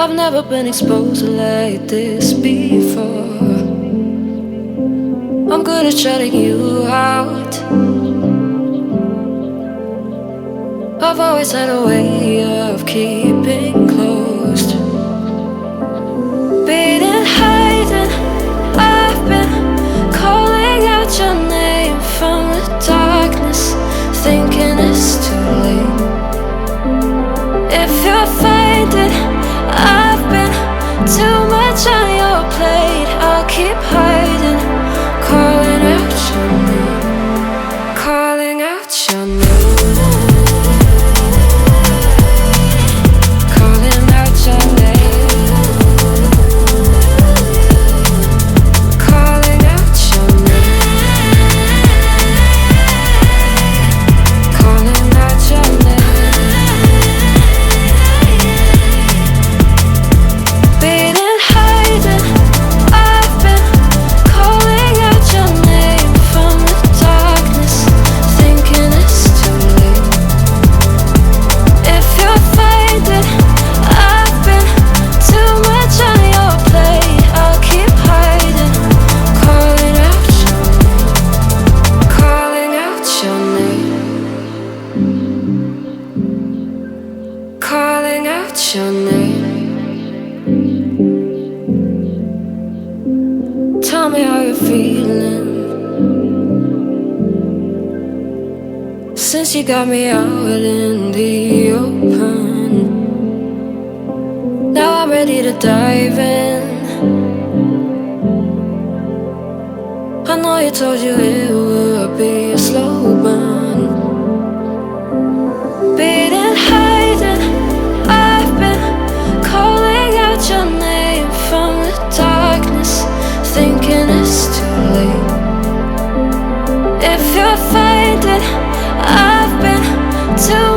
I've never been exposed like this before. I'm good at shutting you out. I've always had a way of keeping closed. Beating, hiding, I've been calling out your name from the darkness, thinking it's too late. If you're finding I've been too much on your plate, I'll keep hiding, calling out your name, calling out your name. Calling out your name. Tell me how you're feeling since you got me out in the open. Now I'm ready to dive in. I know you told you it would be a slow burn. Beating, hiding, I've been calling out your name from the darkness, thinking it's too late. If you're finding I've been too